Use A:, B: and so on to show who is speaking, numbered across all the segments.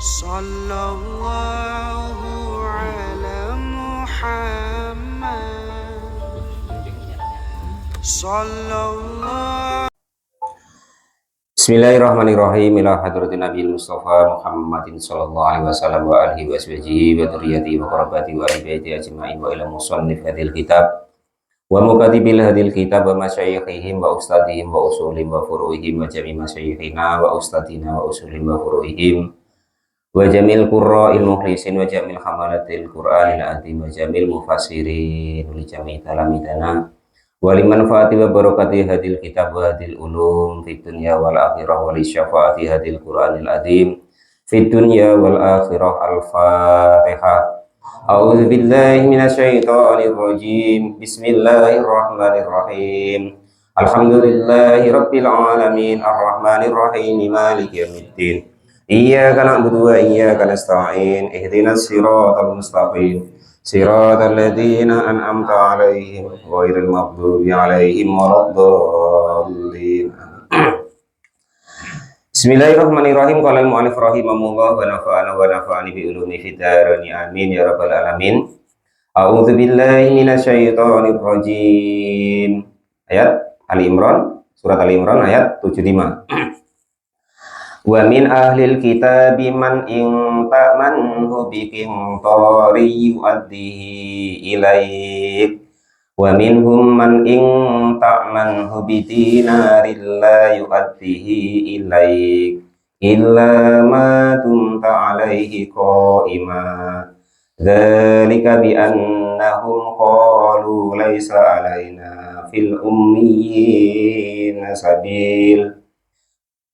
A: Sallallahu ala Muhammad. Sallallahu.
B: Bismillahirrahmanirrahim. Ila hadratin Nabi Mustafa Muhammadin sallallahu alaihi wasallam wa alihi wa sahbihi wa dzurriyyatihi wa qarabati wa alihi ajma'in wa ila musannif hadil kitab wa mukatibil hadil kitab wa masyayikhihim wa ustadihim wa usulihim wa furu'ihim wa jami' masyayikhina wa ustadina wa usulihim wa furu'ihim wa jamil qurra'il mukhlisin wa jamil hamalatil qur'anil azim wa jamil mufassirin li jami' talamidana wali manfaati wa barakati hadil kitab wa hadil ulum fid dunya wal akhirah wali syafaati hadil qur'anil azim fid dunya wal akhirah. Al-Fatihah. A'udzu billahi minasyaitonir rajim. Bismillahirrahmanirrahim. Alhamdulillahi rabbil alamin arrahmanir rahim maliki yaumiddin. Iyyaka na'budu wa iyyaka nasta'in. Ihdinas siratal mustaqim. Siratal ladzina an'amta 'alaihim ghairil maghdubi 'alaihim waladdallin. Bismillahirrahmanirrahim. Qala al-mu'allif rahimahullah wa nafa'ani bi ulumi fid darain amin ya rabbal alamin. A'udzu billahi minasyaitonir rajim. Ayat Ali Imran, surat Ali Imran ayat 75. Wa min ahlil kitabi man in ta'manhu biqintarin yu'addihi ilaik wa minhum man in ta'manhu bidinarin la yu'addihi ilaik illa ma dumta alaihi qa'ima dzalika bi annahum qalu laisa alaina fil ummiyyin sabil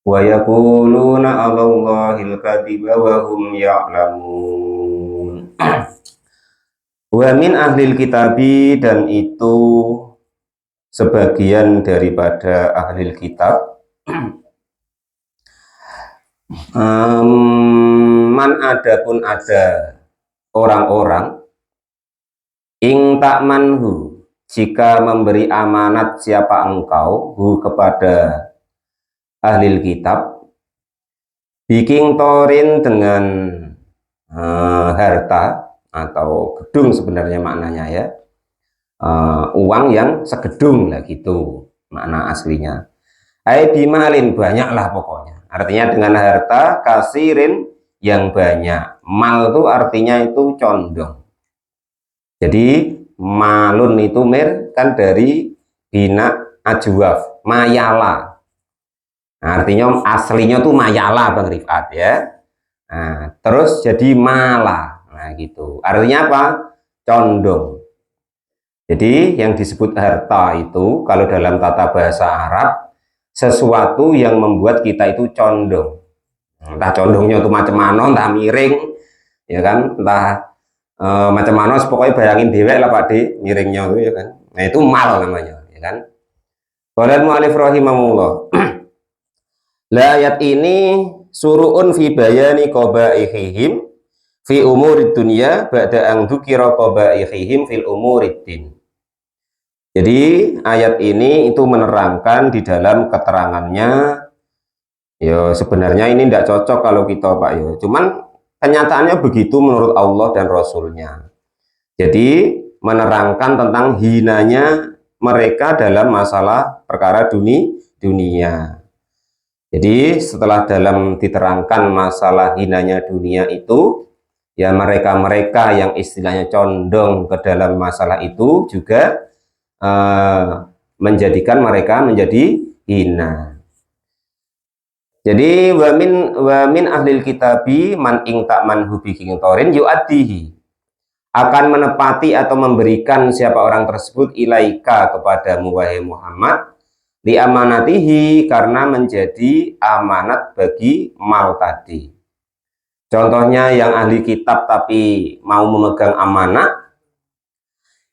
B: wa yaquluna 'alallahil kadhiba wa hum ya'lamun. Wa min ahlil kitabi, dan itu sebagian daripada ahlil kitab, man adapun ada orang-orang ing ta'manhu, jika memberi amanat siapa engkau hu kepada ahlil kitab, biking torin dengan harta atau gedung sebenarnya maknanya ya, uang yang segedung lah gitu makna aslinya. Ai bimalin, banyaklah pokoknya, artinya dengan harta kasirin yang banyak. Mal itu artinya itu condong, jadi malun itu mir kan dari bina ajwaf mayala. Nah, artinya aslinya tuh mayala Bang Rifat ya. Nah, terus jadi mala. Nah, gitu. Artinya apa? Condong. Jadi yang disebut harta itu kalau dalam tata bahasa Arab sesuatu yang membuat kita itu condong. Entah condongnya itu macam mana, entah miring, ya kan? Entah macam mana, pokoknya bayangin dewek lah Pak D, miringnya itu ya kan. Nah, itu mal namanya, ya kan? Qala al-mu'allif rahimahullah. La ayat ini suru'un fi bayani qabaihihim fi umurid dunya ba'da an dzukira qabaihihim fil umurid din. Jadi ayat ini itu menerangkan di dalam keterangannya, ya sebenarnya ini tidak cocok kalau kita Pak ya, cuman kenyataannya begitu menurut Allah dan Rasulnya. Jadi menerangkan tentang hinanya mereka dalam masalah perkara dunia. Jadi setelah dalam diterangkan masalah hinanya dunia itu, ya mereka-mereka yang istilahnya condong ke dalam masalah itu juga menjadikan mereka menjadi hina. Jadi wamin ahlil kitabi man ing ta'manhu biqintarin yu'addihi, akan menepati atau memberikan siapa orang tersebut ilaika kepadamu wahai Muhammad, diamanatihi karena menjadi amanat bagi mal tadi. Contohnya yang ahli kitab tapi mau memegang amanah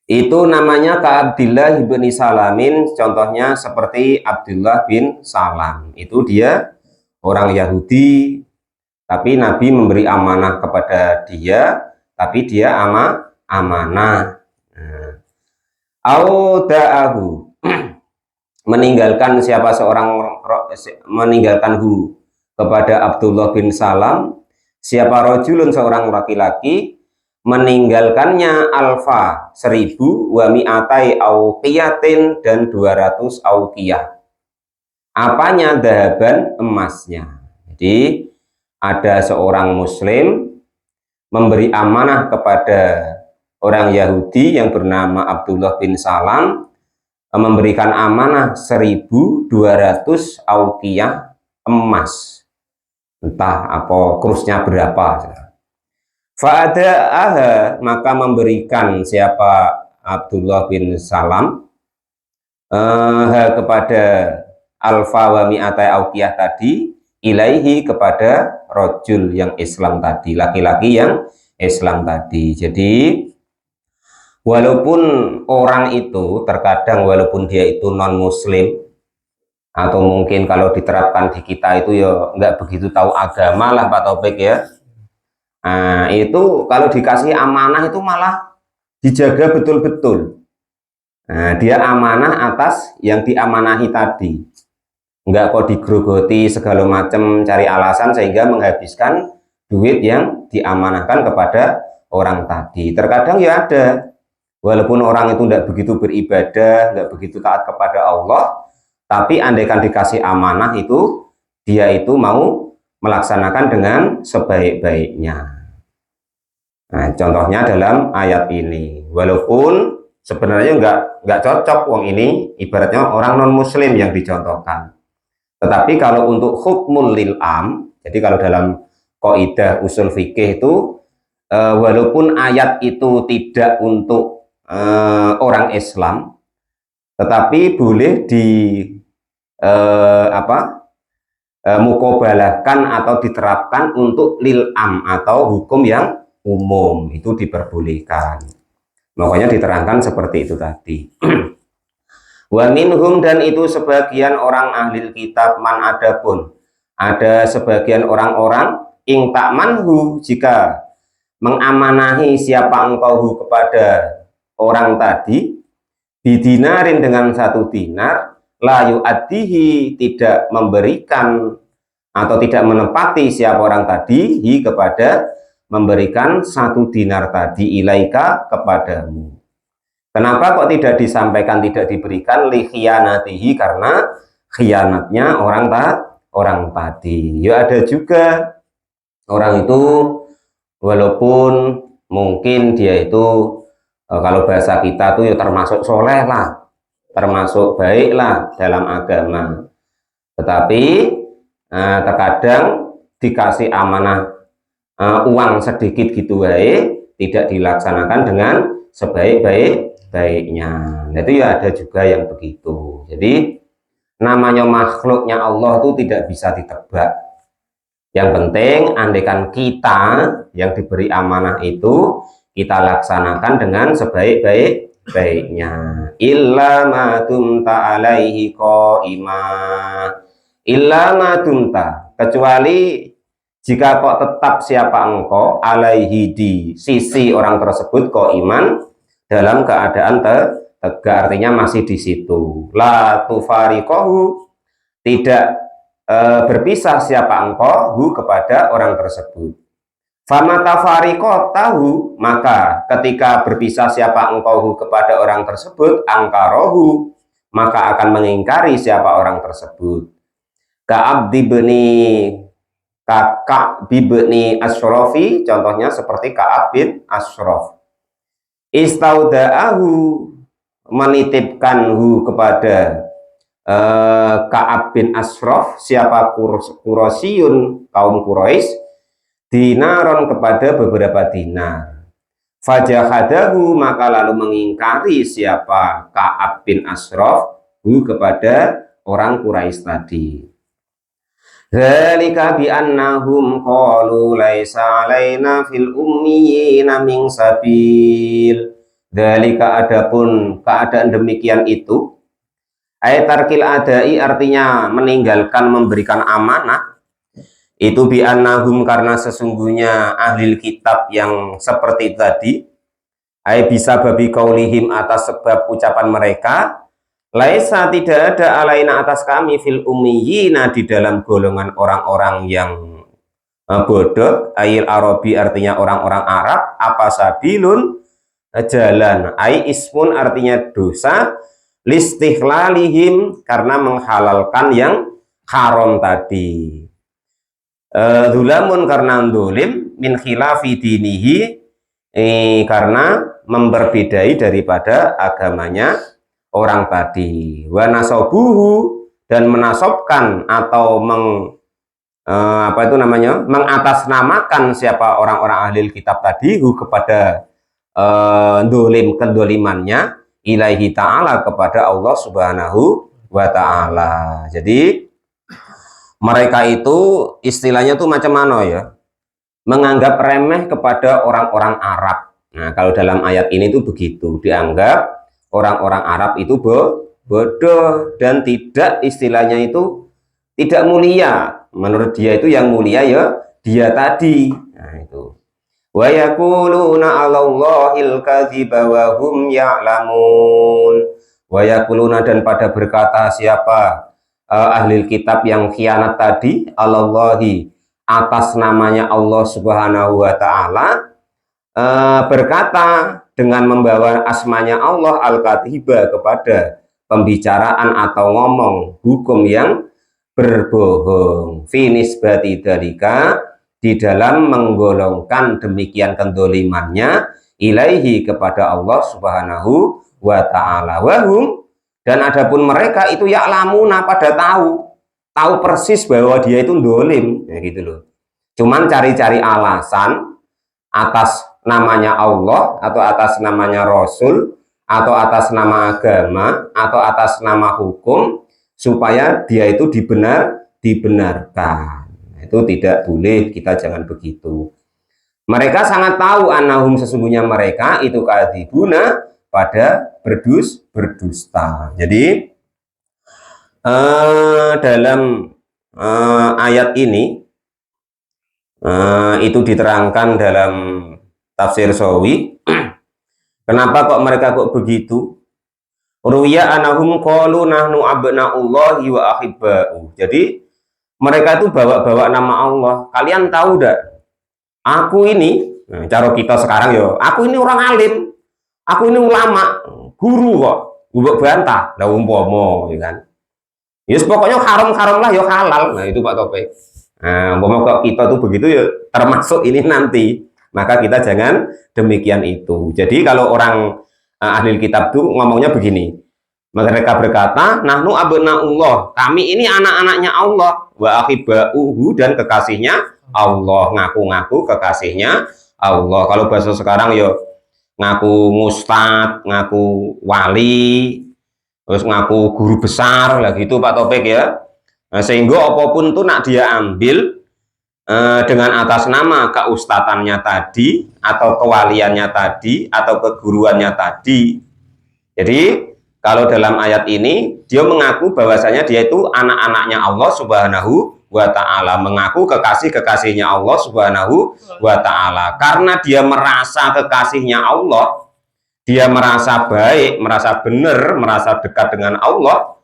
B: itu namanya ka Abdullah bin Salamin. Contohnya seperti Abdullah bin Salam, itu dia orang Yahudi tapi Nabi memberi amanah kepada dia, tapi dia amanah. Auda'ahu, meninggalkan siapa seorang, meninggalkan hu kepada Abdullah bin Salam siapa rojulun seorang laki-laki meninggalkannya alfa 1000 wa mi'atai auqiyatin dan 200 auqiyah. Apanya? Dahaban, emasnya. Jadi ada seorang muslim memberi amanah kepada orang Yahudi yang bernama Abdullah bin Salam, memberikan amanah 1200 auqiyah emas, entah apa kursnya berapa. Fa'ada'aha, maka memberikan siapa Abdullah bin Salam kepada alfa wa mi'atai auqiyah tadi, ilaihi kepada rojul yang Islam tadi, laki-laki yang Islam tadi. Jadi walaupun orang itu terkadang walaupun dia itu non muslim, atau mungkin kalau diterapkan di kita itu ya nggak begitu tahu agama lah Pak Taufik ya. Nah, itu kalau dikasih amanah itu malah dijaga betul-betul. Nah, dia amanah atas yang diamanahi tadi. Enggak kok digrogoti segala macam cari alasan sehingga menghabiskan duit yang diamanahkan kepada orang tadi. Terkadang ya ada, walaupun orang itu enggak begitu beribadah, enggak begitu taat kepada Allah, tapi andaikan dikasih amanah itu, dia itu mau melaksanakan dengan sebaik-baiknya. Nah, contohnya dalam ayat ini, walaupun sebenarnya nggak cocok wong ini, ibaratnya orang non muslim yang dicontohkan. Tetapi kalau untuk hukmul lil am, jadi kalau dalam kaidah usul fikih itu walaupun ayat itu tidak untuk orang Islam, tetapi boleh di mukobalahkan atau diterapkan untuk lil am atau hukum yang umum, itu diperbolehkan. Makanya diterangkan seperti itu tadi. Wa minhum, dan itu sebagian orang ahli kitab, man adapun ada sebagian orang-orang ing tak manhu, jika mengamanahi siapa engkau kepada orang tadi, bidinarin dengan 1 dinar, la yu'addihi, tidak memberikan atau tidak menepati siapa orang tadi hi kepada memberikan 1 dinar tadi ilaika kepadamu. Kenapa kok tidak disampaikan, tidak diberikan? Li khiyanatihi, karena khianatnya orang tadi. Ya ada juga orang itu walaupun mungkin dia itu kalau bahasa kita tuh ya termasuk soleh lah, termasuk baik lah dalam agama, tetapi terkadang dikasih amanah uang sedikit gitu tidak dilaksanakan dengan sebaik-baiknya. Nah, itu ya ada juga yang begitu. Jadi namanya makhluknya Allah itu tidak bisa ditebak. Yang penting andaikan kita yang diberi amanah itu kita laksanakan dengan sebaik-baiknya. Illa ma dumta alaihi qaima, illa ma dumta, kecuali jika kok tetap siapa engkau alaihi, di sisi orang tersebut, qaiman, dalam keadaan tegak, artinya masih di situ. La tufariqahu, tidak berpisah siapa engkau kepada orang tersebut. Famata fariqatahu, maka ketika berpisah siapa engkau kepada orang tersebut, angkarohu, maka akan mengingkari siapa orang tersebut. Ka'abdi bni Ka'ab bin Asyrafi, contohnya seperti Ka'ab bin Asyraf. Istauda'ahu, menitipkanhu kepada Ka'ab bin Asyraf, siapa Quraisyun, kaum Quraisy, dinaron, kepada beberapa dinar. Fajahadahu, maka lalu mengingkari siapa Ka'ab bin Asyraf kepada orang Quraisy tadi. Dzalika bi annahum qalu laisa alaina fil ummiyina min sabil. Dzalika, adapun keadaan demikian itu, ayatarkil adai, artinya meninggalkan memberikan amanah, itu bi annahum, karena sesungguhnya ahli kitab yang seperti tadi, ay bisa babi kaulihim, atas sebab ucapan mereka, laisa, tidak ada alaina atas kami, fil ummiyina, di dalam golongan orang-orang yang bodoh, ayil Arabi artinya orang-orang Arab, apa sabilun jalan, ai ismun artinya dosa, listihlalihim karena menghalalkan yang haram tadi, dzulamun karena dolim, min khilafi dinihi karena memperbedai daripada agamanya orang tadi, wa nasobuhu dan menasobkan atau apa itu namanya, mengatasnamakan siapa orang-orang ahli kitab tadi kepada dolim kedolimannya ilahi ta'ala kepada Allah subhanahu wa ta'ala. Jadi mereka itu istilahnya tuh macam mana ya, menganggap remeh kepada orang-orang Arab. Nah kalau dalam ayat ini tuh begitu, dianggap orang-orang Arab itu bodoh dan tidak, istilahnya itu tidak mulia. Menurut dia itu yang mulia ya dia tadi. Nah itu. Wa yaquluna 'alallahil kadziba wa hum ya'lamun. Wa yaquluna dan pada berkata siapa ahli kitab yang khianat tadi, 'alallahi atas namanya Allah Subhanahu wa taala, berkata dengan membawa asmanya Allah al-kadziba kepada pembicaraan atau ngomong hukum yang berbohong, finisbati dalika di dalam menggolongkan demikian kendolimannya ilaihi kepada Allah subhanahu wa ta'ala, wahum dan adapun mereka itu ya'lamuna pada tahu persis bahwa dia itu dolim, ya gitu loh, cuman cari-cari alasan atas namanya Allah atau atas namanya Rasul atau atas nama agama atau atas nama hukum supaya dia itu dibenarkan. Itu tidak boleh, kita jangan begitu. Mereka sangat tahu annahum sesungguhnya mereka itu kadzibuna pada berdusta. Jadi dalam ayat ini itu diterangkan dalam tafsir Sawi. Kenapa kok mereka kok begitu? Ruya anahum qalu nahnu abnaullahi wa ahibba'u. Jadi mereka itu bawa-bawa nama Allah. Kalian tahu enggak? Aku ini, nah, cara kita sekarang ya, aku ini orang alim. Aku ini ulama, guru kok. Mbok bantah, lah umpama ya kan. Ya pokoknya haram-haram lah ya halal. Nah, itu Pak Topik. Nah, umpama kok kita tuh begitu ya termasuk ini nanti. Maka kita jangan demikian itu. Jadi kalau orang ahli kitab tuh ngomongnya begini, mereka berkata nahnu abnaullah, kami ini anak-anaknya Allah, wa ahibba'uhu dan kekasihnya Allah, ngaku-ngaku kekasihnya Allah. Kalau bahasa sekarang ya ngaku mustad, ngaku wali, terus ngaku guru besar lah gitu Pak Topik ya. Nah, sehingga apapun tuh nak dia ambil dengan atas nama keustatannya tadi atau kewaliannya tadi atau keguruannya tadi. Jadi kalau dalam ayat ini dia mengaku bahwasanya dia itu anak-anaknya Allah Subhanahu wa ta'ala, mengaku kekasih-kekasihnya Allah Subhanahu wa ta'ala. Karena dia merasa kekasihnya Allah, dia merasa baik, merasa benar, merasa dekat dengan Allah,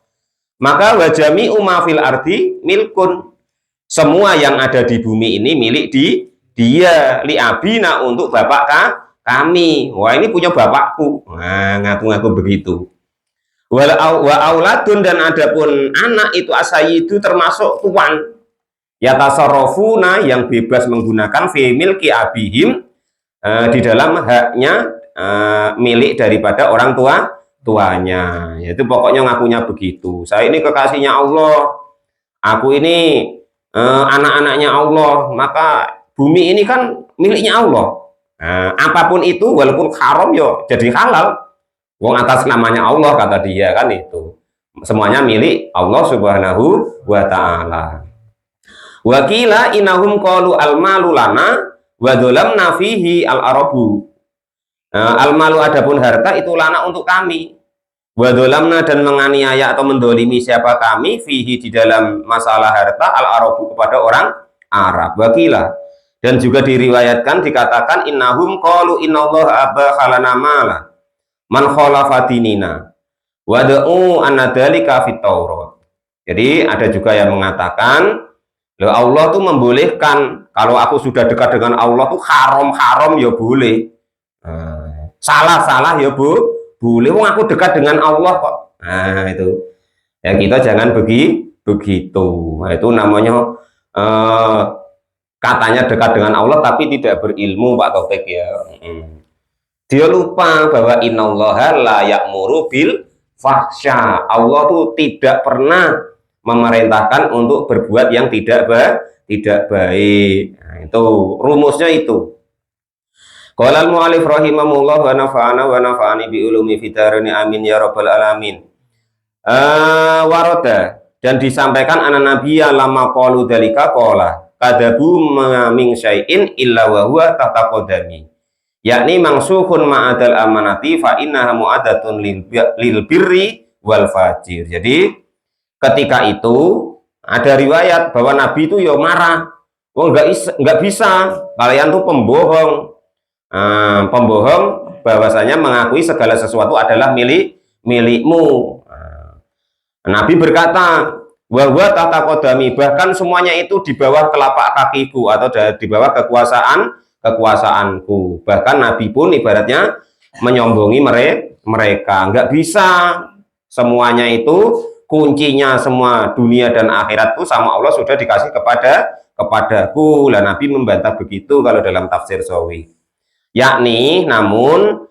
B: maka wajami umafil ardi milkun, semua yang ada di bumi ini milik dia, li abina untuk bapak kami. Wah ini punya bapakku. Nah, ngaku-ngaku begitu. Wa auladun dan adapun anak itu asayidu termasuk tuan. Ya tasarrufuna yang bebas menggunakan fi milki abihim di dalam haknya milik daripada orang tuanya. Yaitu pokoknya ngakunya begitu. Saya ini kekasihnya Allah. Aku ini anak-anaknya Allah, maka bumi ini kan miliknya Allah. Nah, apapun itu walaupun haram yo jadi halal. Wong atas namanya Allah kata dia kan itu. Semuanya milik Allah Subhanahu wa taala. Wakila inahum qalu al-malu lana wa dzalamna fihi al-arabu. Al-malu adapun harta itu lana untuk kami. Wadolamna dan menganiaya atau mendolimi siapa kami fihi di dalam masalah harta al-arabu kepada orang Arab. Wakila dan juga diriwayatkan dikatakan innahum qalu innallaha abakhalana mala man khalafatinina wada'u anna dzalika fit Taurat. Jadi ada juga yang mengatakan Loh, Allah tuh membolehkan. Kalau aku sudah dekat dengan Allah tuh haram ya boleh. Salah ya boleh. Wong aku dekat dengan Allah kok. Nah itu. Ya kita jangan begitu. Nah, itu namanya katanya dekat dengan Allah tapi tidak berilmu, Pak Taufik ya. Dia lupa bahwa innallaha la ya'muru bil fahsya. Allah tuh tidak pernah memerintahkan untuk berbuat yang tidak baik. Nah, itu rumusnya itu. Qala al-mu'allif rahimahullah wa nafa'ani bi ulumi fitarani amin ya rabbal alamin. Waroda, dan disampaikan anak nabi lama qalu dalika qala kadabu min syai'in illa wa huwa tahta qadami, yakni mangsuhun ma'adal amanati fa innaha mu'adatun lil birri wal fajir. Jadi ketika itu ada riwayat bahwa nabi itu ya marah, nggak bisa kalian tuh pembohong, bahwasanya mengakui segala sesuatu adalah milikmu. Nabi berkata, wa tahta qadami, bahkan semuanya itu di bawah telapak kakiku atau di bawah kekuasaanku. Bahkan Nabi pun ibaratnya menyombongi mereka. Nggak bisa, semuanya itu kuncinya semua dunia dan akhirat itu sama Allah sudah dikasih kepadaku. Lah Nabi membantah begitu kalau dalam tafsir Sawi. Yakni namun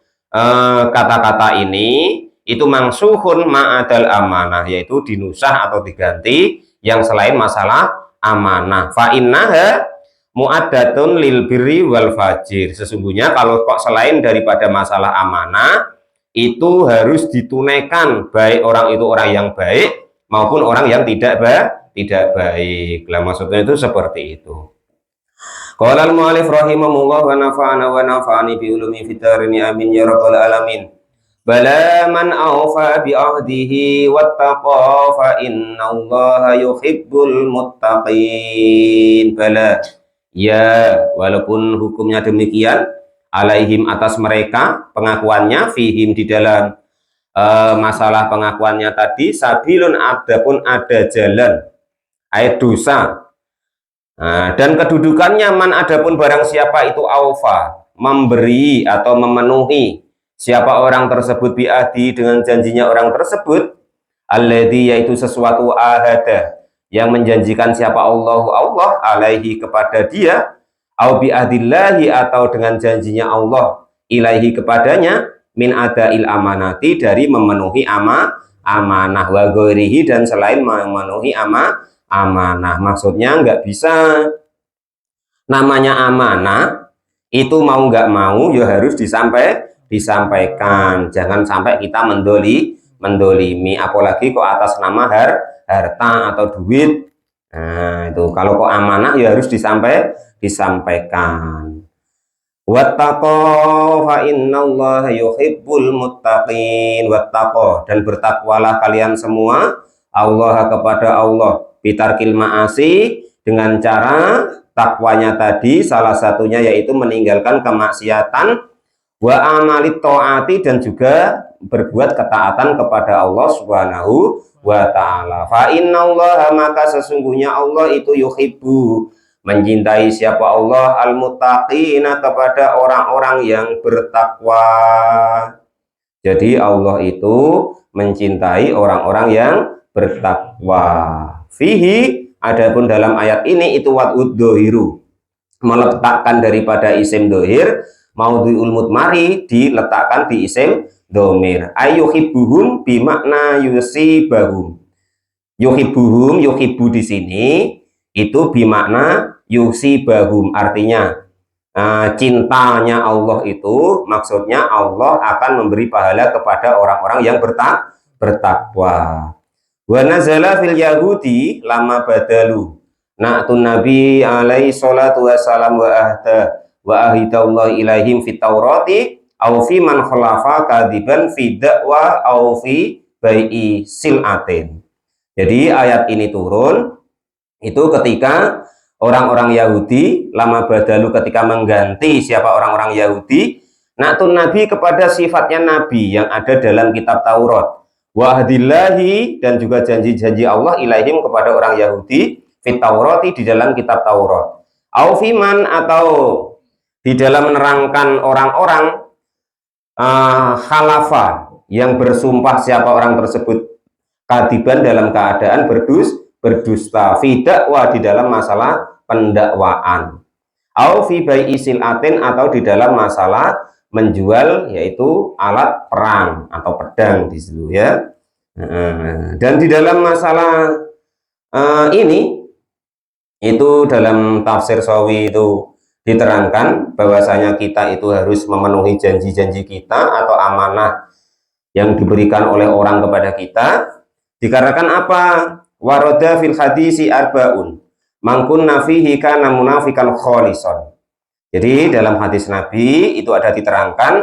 B: kata-kata ini itu mangsuhun ma'adal amanah, yaitu dinusah atau diganti yang selain masalah amanah. Fa innaha mu'addatun lil birri wal fajir. Sesungguhnya kalau kok selain daripada masalah amanah itu harus ditunaikan, baik orang itu orang yang baik maupun orang yang tidak baik. Lah maksudnya itu seperti itu. Qala al-mu'allif rahimahullah wa nafa'ani bi ulumi fitarini amin ya rabbal alamin. Bala man awfa bi ahdihi wattaqa fa innallaha yuhibbul muttaqin. Bala, ya, walaupun hukumnya demikian, alaihim atas mereka, pengakuannya fihim di dalam masalah pengakuannya tadi, sabilun adapun ada jalan, ayat dosa. Dan kedudukannya man adapun barang siapa itu awfa, memberi atau memenuhi siapa orang tersebut bi'ahdi dengan janjinya orang tersebut, alladhi yaitu sesuatu ahada yang menjanjikan siapa Allah alaihi kepada dia, au bi'ahdillahi atau dengan janjinya Allah ilaihi kepadanya, min adail amanati dari memenuhi amanah, wa ghairihi dan selain memenuhi amanah. Maksudnya nggak bisa, namanya amanah itu mau nggak mau ya harus disampaikan. Jangan sampai kita mendolimi, apalagi kok atas nama harta atau duit. Nah itu kalau kok amanah ya harus disampaikan. Wattaqo fa innallaha yuhibbul muttaqin. Wattaqo, dan bertakwalah kalian semua Allah kepada Allah, bitarkil ma'asi, dengan cara takwanya tadi salah satunya yaitu meninggalkan kemaksiatan, wa amalit ta'ati, dan juga berbuat ketaatan kepada Allah Subhanahu wa ta'ala. Fa innallaha, maka sesungguhnya Allah itu yuhibbu, mencintai siapa Allah, al-muttaqina, kepada orang-orang yang bertakwa. Jadi Allah itu mencintai orang-orang yang bertakwa. Fihi, adapun dalam ayat ini itu wad'ud dohiru, meletakkan daripada isim dohir, maudhi'ul mudmari diletakkan di isim domir. Ayyuhibbuhum bimakna yusibahum. Yuhibbuhum, yuhibbu di sini itu bimakna yusibahum, artinya cintanya Allah itu maksudnya Allah akan memberi pahala kepada orang-orang yang bertakwa. Wa nazala fil yahudi lama badalu na'tun nabi alaihi salatu wassalam wa ahidallahu ilaihim fit taurati aw fi man khalafa kadiban fi da'wa aw fi bai'i sil'atin. Jadi ayat ini turun itu ketika orang-orang Yahudi lama badalu, ketika mengganti siapa orang-orang Yahudi, na'tun nabi kepada sifatnya nabi yang ada dalam kitab Taurat, wa ahdillahi, dan juga janji-janji Allah ilaihim kepada orang Yahudi, fit Taurati di dalam kitab Taurat, au fiman atau di dalam menerangkan orang-orang khalafa yang bersumpah siapa orang tersebut kadiban dalam keadaan berdusta fi dakwah di dalam masalah pendakwaan, au fi bai'i silatin atau di dalam masalah menjual yaitu alat perang atau pedang di situ ya. Dan di dalam masalah ini itu dalam tafsir Sawi itu diterangkan bahwasanya kita itu harus memenuhi janji-janji kita atau amanah yang diberikan oleh orang kepada kita. Dikarenakan apa? Waroda fil hadisi arbaun mangkun nafihi kana munafikan kholisan. Jadi dalam hadis Nabi itu ada diterangkan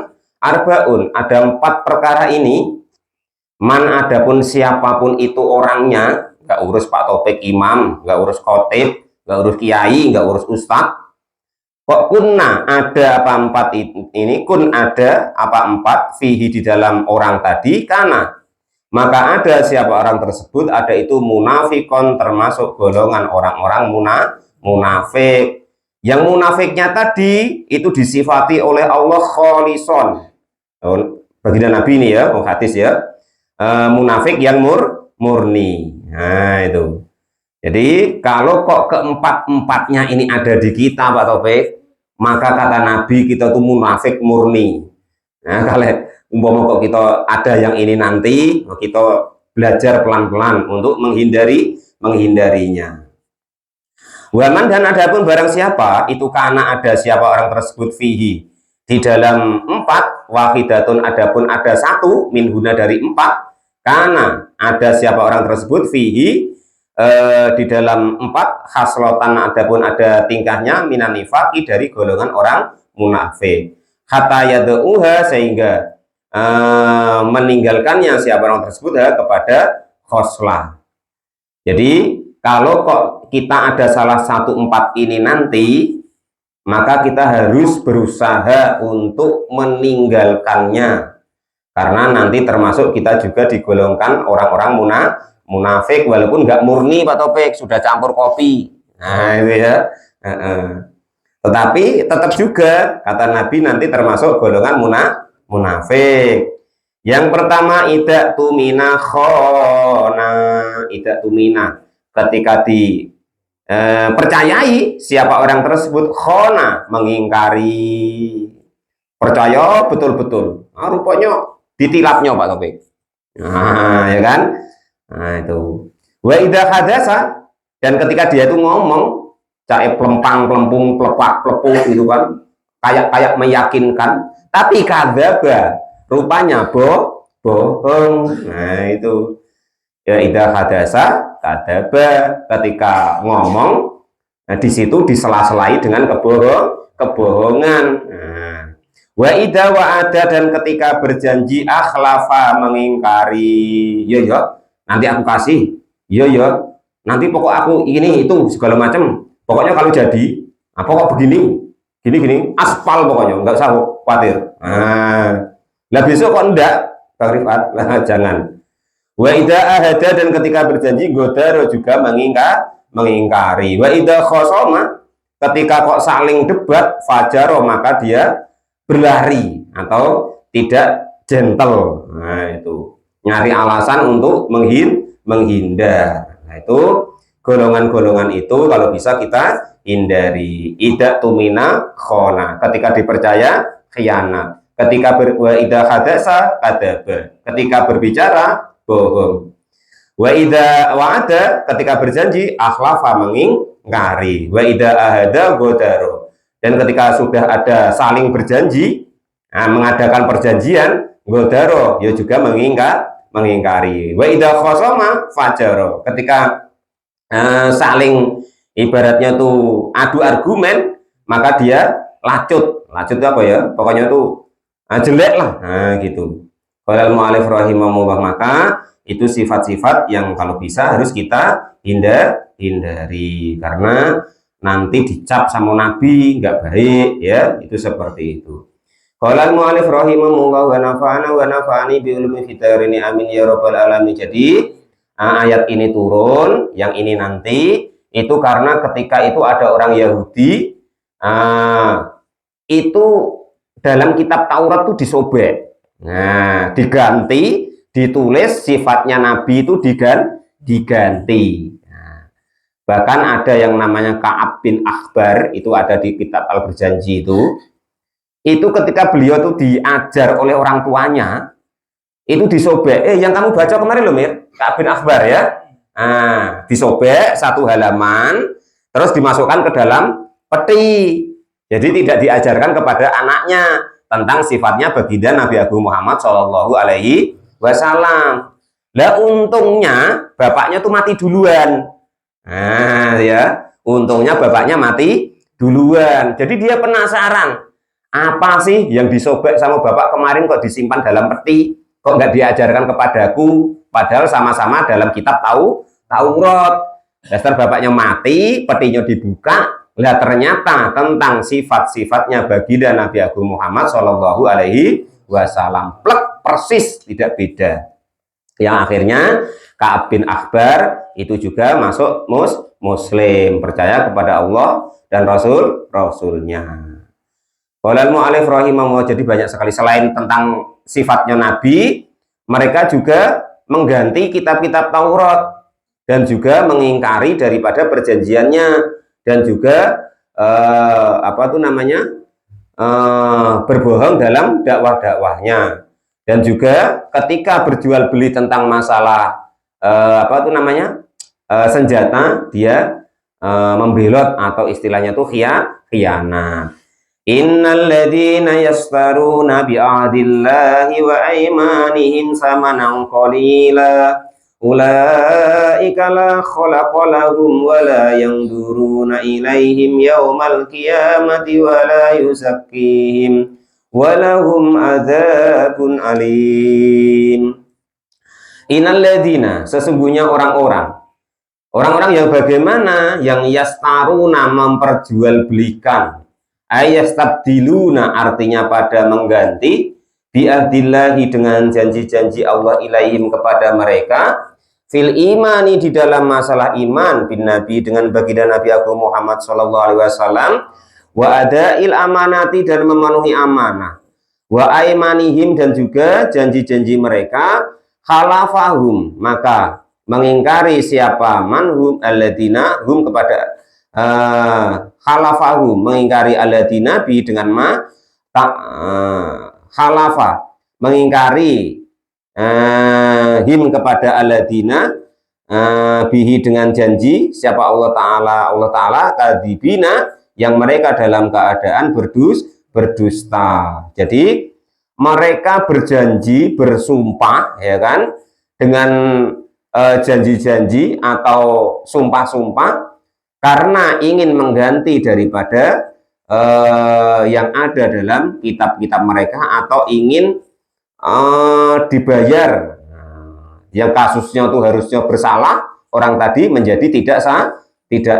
B: arbaun, ada 4 perkara ini. Man adapun siapapun itu orangnya, nggak urus Pak Topik imam, nggak urus khotib, nggak urus kiai, nggak urus ustadz. Kok kunna ada apa 4 ini? Kun ada apa 4 fihi di dalam orang tadi, karena maka ada siapa orang tersebut, ada itu munafikon, termasuk golongan orang-orang munafik. Yang munafiknya tadi itu disifati oleh Allah kholison. Baginda Nabi ini ya, hadis ya, munafik yang murni. Nah itu. Jadi kalau kok keempat-empatnya ini ada di kita Pak Taufik, maka kata Nabi kita tuh munafik murni. Nah kalau umpama kok kita ada yang ini nanti, kita belajar pelan-pelan untuk menghindarinya. Waman dan adapun barang siapa itu karena ada siapa orang tersebut fihi di dalam 4 wahidatun adapun ada 1 minhuna dari 4 karena ada siapa orang tersebut fihi di dalam 4 khaslotan adapun ada tingkahnya minan nifaqi dari golongan orang munafik hatta yad'uha sehingga meninggalkannya siapa orang tersebut kepada khoslah. Jadi kalau kok kita ada salah 1 4 ini nanti, maka kita harus berusaha untuk meninggalkannya, karena nanti termasuk kita juga digolongkan orang-orang munafik walaupun nggak murni Pak Topik, sudah campur kopi. Nah itu ya. Tetapi tetap juga kata Nabi nanti termasuk golongan munafik. Yang pertama idak tumina khona, idak tumina ketika percayai siapa orang tersebut khona mengingkari, percaya betul-betul, rupanya ditilapnya Pak Topik. Nah ya kan, nah itu wa idza hadasa, dan ketika dia itu ngomong cae pelempang pelempung pelepak pelepuk gitu kan, kayak meyakinkan, tapi kadzaba rupanya bohong. Nah itu ya idza hadasa kadaba, ketika ngomong, nah di situ disela-selai dengan kebohongan. Nah, wa idza wa'ada, dan ketika berjanji akhlafa mengingkari. Ya nanti aku kasih, ya nanti pokok aku ini itu segala macam, pokoknya kalau jadi nah, pokok begini gini aspal pokoknya, nggak usah khawatir. Nah besok kok enggak Bang Rifat, nah, jangan. Wa idza ahada, dan ketika berjanji godaro juga mengingkari. Wa idza khosoma, ketika kok saling debat fajaro, maka dia berlari atau tidak gentle. Nah itu nyari alasan untuk menghindar. Nah itu golongan-golongan itu kalau bisa kita hindari. Idak tumina khona, ketika dipercaya khianat, ketika wa idza hadasa kadaba, ketika berbicara bohong. Wa idza wa'ada, ketika berjanji akhlafa mengingkari. Wa idza ahada godaro, dan ketika sudah ada saling berjanji, nah, mengadakan perjanjian godaro, ya juga mengingkari. Wa idza khosoma fajaro, ketika saling ibaratnya tuh adu argumen, maka dia lacut apa ya, pokoknya tuh jelek lah, nah gitu. Qala al-mu'allif rahimahullah, maka itu sifat-sifat yang kalau bisa harus kita hindari, karena nanti dicap sama Nabi nggak baik ya, itu seperti itu. Qala al-mu'allif rahimahullah wa nafa'ani bi ulumi fitarini amin ya rabbal alamin. Jadi ayat ini turun, yang ini nanti itu karena ketika itu ada orang Yahudi itu dalam kitab Taurat itu disobek, nah diganti, ditulis sifatnya Nabi itu diganti. Bahkan ada yang namanya Ka'ab bin Akhbar, itu ada di kitab Al-Berjanji itu ketika beliau itu diajar oleh orang tuanya, itu disobek, yang kamu baca kemarin loh Mir, Ka'ab bin Akhbar ya, disobek satu halaman, terus dimasukkan ke dalam peti, jadi tidak diajarkan kepada anaknya tentang sifatnya baginda Nabi Agung Muhammad Shallallahu Alaihi Wasallam. Lah untungnya bapaknya tuh mati duluan. Nah ya, untungnya bapaknya mati duluan. Jadi dia penasaran, apa sih yang disobek sama bapak kemarin kok disimpan dalam peti, kok nggak diajarkan kepadaku, padahal sama-sama dalam kitab Taurat. Dasar bapaknya mati, petinya dibuka, lah ternyata tentang sifat-sifatnya baginda Nabi Agung Muhammad Shallallahu Alaihi Wasallam, plek persis, tidak beda. Yang akhirnya Ka'ab bin Akhbar itu juga masuk Muslim, percaya kepada Allah dan Rasulnya. Qolal mu'alif rahimahullah, jadi banyak sekali selain tentang sifatnya Nabi, mereka juga mengganti kitab-kitab Taurat dan juga mengingkari daripada perjanjiannya dan juga berbohong dalam dakwah-dakwahnya. Dan juga ketika berjual beli tentang masalah senjata, dia membelot atau istilahnya tuh khianat. Innal ladzina yastaruna bi ahdillahi wa aymanihim samanan qalila ulaika la khalaqa lahum wa la yanzuruna ilaihim yaumal qiyamati wa la yuzakkihim walahum adzabun alim. Innal ladzina, sesungguhnya orang-orang yang bagaimana, yang yastaruna, memperjualbelikan, ayastabdiluna, artinya pada mengganti, bi'ahdillahi, dengan janji-janji Allah, ilaihim, kepada mereka, fil imani, di dalam masalah iman, bin nabi, dengan baginda Nabi Agung Muhammad sallallahu alaihi wasallam, wa adail amanati, dan memenuhi amanah, wa aimanihim, dan juga janji-janji mereka, khalafahum, maka mengingkari siapa, manhum alladina, hum kepada khalafahum, mengingkari alladina bi dengan khalafa, mengingkari him kepada alladina bihi dengan janji siapa, Allah Ta'ala kadibina, yang mereka dalam keadaan berdusta. Jadi mereka berjanji, bersumpah, ya kan, dengan janji-janji atau sumpah-sumpah karena ingin mengganti daripada yang ada dalam kitab-kitab mereka, atau ingin dibayar. Yang kasusnya tuh harusnya bersalah, orang tadi menjadi tidak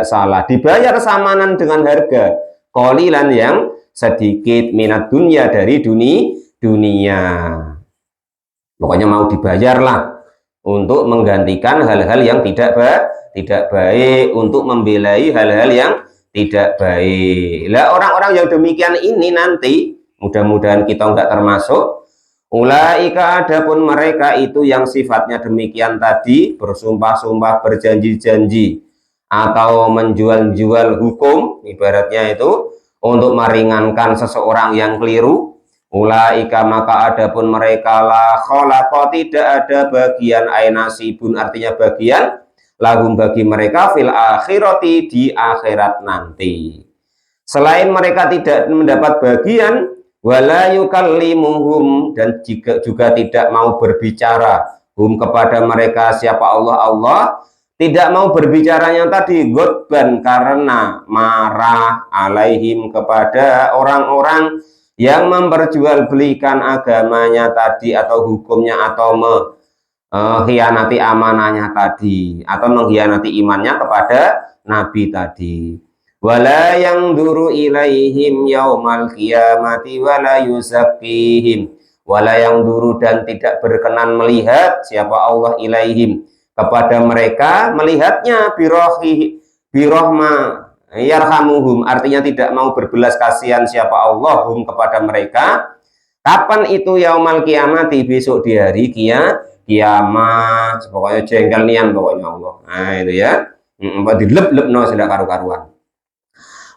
B: salah, dibayar samanan dengan harga qalilan, yang sedikit, minat dunia, dari dunia. Pokoknya mau dibayarlah untuk menggantikan hal-hal yang tidak baik, untuk membelai hal-hal yang tidak baik. Lah orang-orang yang demikian ini nanti, mudah-mudahan kita enggak termasuk, ulaika, adapun mereka itu yang sifatnya demikian tadi, bersumpah-sumpah, berjanji-janji, atau menjual-jual hukum, ibaratnya itu untuk meringankan seseorang yang keliru. Ulaika, maka adapun mereka, la khalaqa, tidak ada bagian, ainasibun, artinya bagian, lahum, bagi mereka, fil akhirati, di akhirat nanti. Selain mereka tidak mendapat bagian, wala yukallimuhum, dan juga tidak mau berbicara, hum kepada mereka siapa, Allah tidak mau berbicaranya tadi, godban, karena marah, alaihim, kepada orang-orang yang memperjualbelikan agamanya tadi, atau hukumnya, atau mengkhianati amanahnya tadi, atau mengkhianati imannya kepada Nabi tadi. Wala yang duru ilaihim yaumal qiyamati wala yuzakkihim, wala yang duru, dan tidak berkenan melihat siapa Allah, ilaihim, kepada mereka, melihatnya birahma yarhamuhum, artinya tidak mau berbelas kasihan siapa Allah hum kepada mereka. Kapan itu? Yaumal kiamati, besok di hari kiamat. Pokoknya jengkel nian pokoknya Allah. Nah itu ya, dilep-lep no sudah karu-karuan.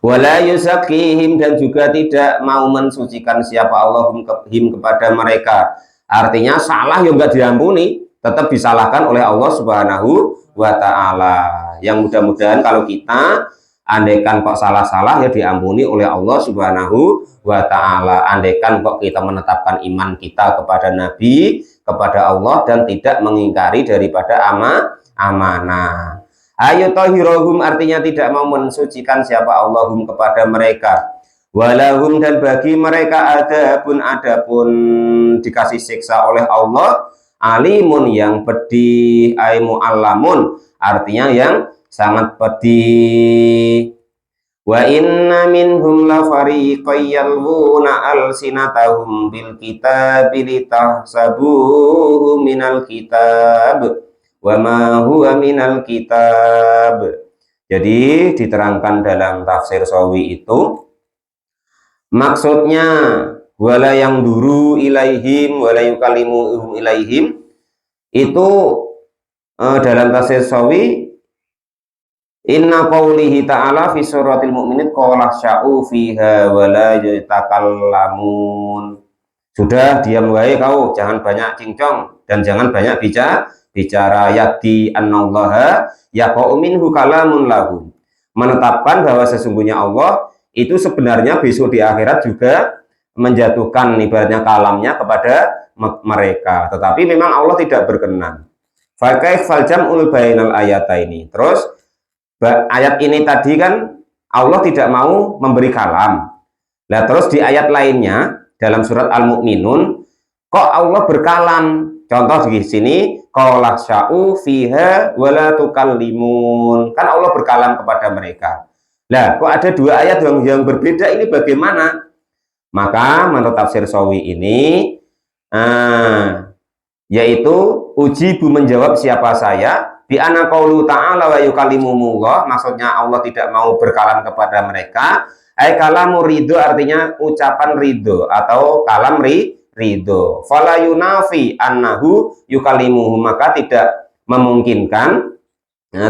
B: Wala yuzakihim, dan juga tidak mau mensucikan siapa Allah him kepada mereka. Artinya salah yang enggak diampuni, tetap disalahkan oleh Allah Subhanahu wa ta'ala. Yang mudah-mudahan kalau kita andaikan kok salah-salah ya diampuni oleh Allah Subhanahu wa ta'ala. Andaikan kok kita menetapkan iman kita kepada Nabi, kepada Allah, dan tidak mengingkari daripada amanah. Ayo tahirohum, artinya tidak mau mensucikan siapa Allahum kepada mereka. Walahum, dan bagi mereka adapun dikasih siksa oleh Allah, alimun yang pedih, aimu alamun, artinya yang sangat pedih. Wa inna minhum la fariqan yalwuna alsinatahum bil kitabi litahsabuhu minal kitab wa ma huwa minal kitab. Jadi diterangkan dalam tafsir Sawi itu maksudnya wala yang duru ilaihim wala yukalimu ilaihim itu dalam tafsir Sawi inna qawlihi ta'ala fi suratil mu'minin qala sya'u fiha wala yatakallamun. Sudah diam wae kau, jangan banyak cincong dan jangan banyak bicara. Yakti annallaha yaqa'u minhu kalamun lahu, menetapkan bahwa sesungguhnya Allah itu sebenarnya besok di akhirat juga menjatuhkan ibaratnya kalamnya kepada mereka, tetapi memang Allah tidak berkenan. Fakaih faljam'ul bainal ayataini. Terus ayat ini tadi kan Allah tidak mau memberi kalam. Nah terus di ayat lainnya dalam surat Al-Mu'minun kok Allah berkalam. Contoh di sini qala sya'u fiha wala tukallimun, kan Allah berkalam kepada mereka. Lah kok ada dua ayat yang berbeda, ini bagaimana? Maka menurut tafsir Sawi ini yaitu ujibu, menjawab siapa saya, bi anna qaulu ta'ala wa yukallimumullah, maksudnya Allah tidak mau berkalam kepada mereka. Ai kalamu ridho, artinya ucapan ridho atau kalam ridho. Fala yunafi annahu yukallimuhu, maka tidak memungkinkan,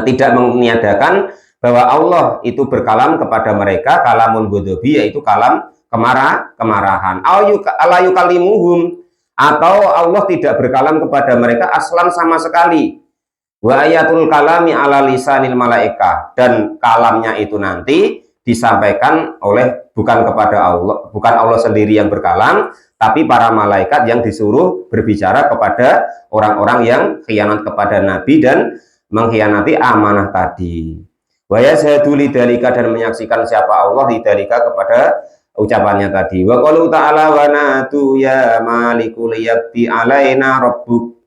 B: tidak meniadakan bahwa Allah itu berkalam kepada mereka kalamun ghadabi, yaitu kalam kemarahan. Ala yukallimuhum, atau Allah tidak berkalam kepada mereka aslan sama sekali. Wa ayatul kalami ala lisanil malaika, dan kalamnya itu nanti disampaikan oleh bukan kepada Allah, bukan Allah sendiri yang berkalam, tapi para malaikat yang disuruh berbicara kepada orang-orang yang khianat kepada Nabi dan mengkhianati amanah tadi. Wa yashhadu lidzalika, dan menyaksikan siapa Allah lidzalika kepada ucapannya tadi. Wa qalu ta'ala wa natu ya maliku liyaqdi alaina rabbuk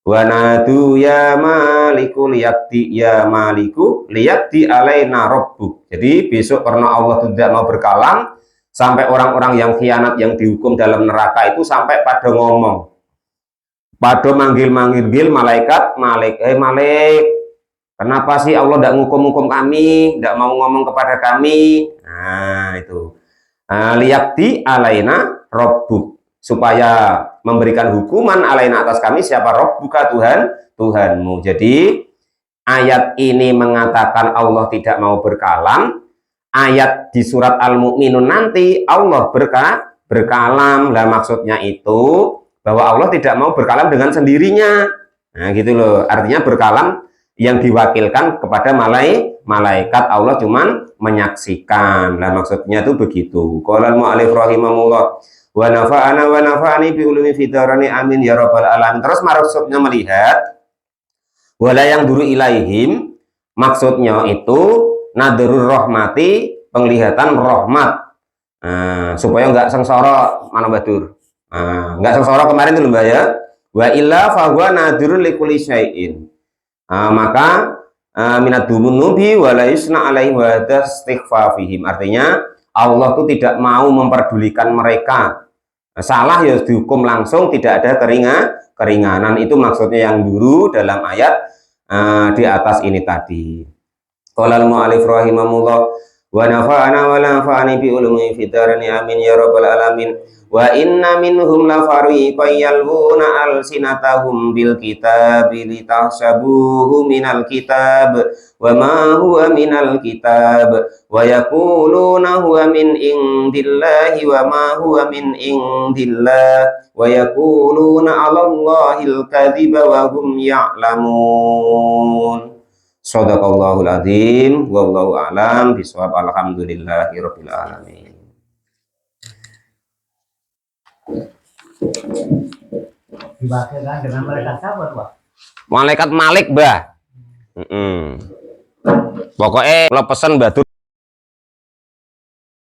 B: wa natu ya maliku liyaqdi alaina rabbuk. Jadi besok karena Allah tidak mau berkalam, sampai orang-orang yang khianat yang dihukum dalam neraka itu sampai pada ngomong, pada manggil-manggil malaikat, Malik, kenapa sih Allah tidak ngukum-ngukum kami, tidak mau ngomong kepada kami? Nah itu liyaqdi alaina rabbuk, supaya memberikan hukuman alaina atas kami siapa? Rabbuka, Tuhanmu. Jadi ayat ini mengatakan Allah tidak mau berkalam. Ayat di surat Al-Mu'minun nanti Allah berkalam. Lah maksudnya itu bahwa Allah tidak mau berkalam dengan sendirinya. Nah gitu loh, artinya berkalam yang diwakilkan kepada malaikat, Allah cuman menyaksikan. Nah maksudnya itu begitu. Qala al-mu'allif rahimahullah wa nafa'ana wa nafa'ani bi ulumi fidarani amin ya rabbal alamin. Terus maksudnya melihat wala yang duru ilaihim, maksudnya itu nadrul rahmati, penglihatan rahmat, supaya enggak sengsara. Mana Badur? Enggak sengsara kemarin itu Mbak ya. Wa illa fa huwa nadrul likulli syai'in. Maka minat dumunubi wala yusna alaihi wa tastighfafihim, artinya Allah itu tidak mau memperdulikan mereka. Salah ya dihukum langsung, tidak ada keringanan. Itu maksudnya yang dulu dalam ayat di atas ini tadi. Qala al-mu'allif rahimahullah wa nafa'ana wa nafa'ani bi ulumi fitarani amin ya rabbal alamin. Wa inna minhum la fariqan yalwuna alsinatahum bil kitabi litahsabuhu minal kitab wa ma huwa minal kitab wa yaquluna huwa min indillahi wa ma huwa min indillah wa yaquluna 'ala Allahil kadhiba wa hum ya'lamun. Shadaqallahul adzim wallahu a'lam bishawab. Alhamdulillahirabbil alamin.
C: Dibacakan dengan malaikat sabar, Pak.
B: Malaikat Malik, Mbah. Pokoknya kalau pesan Mbah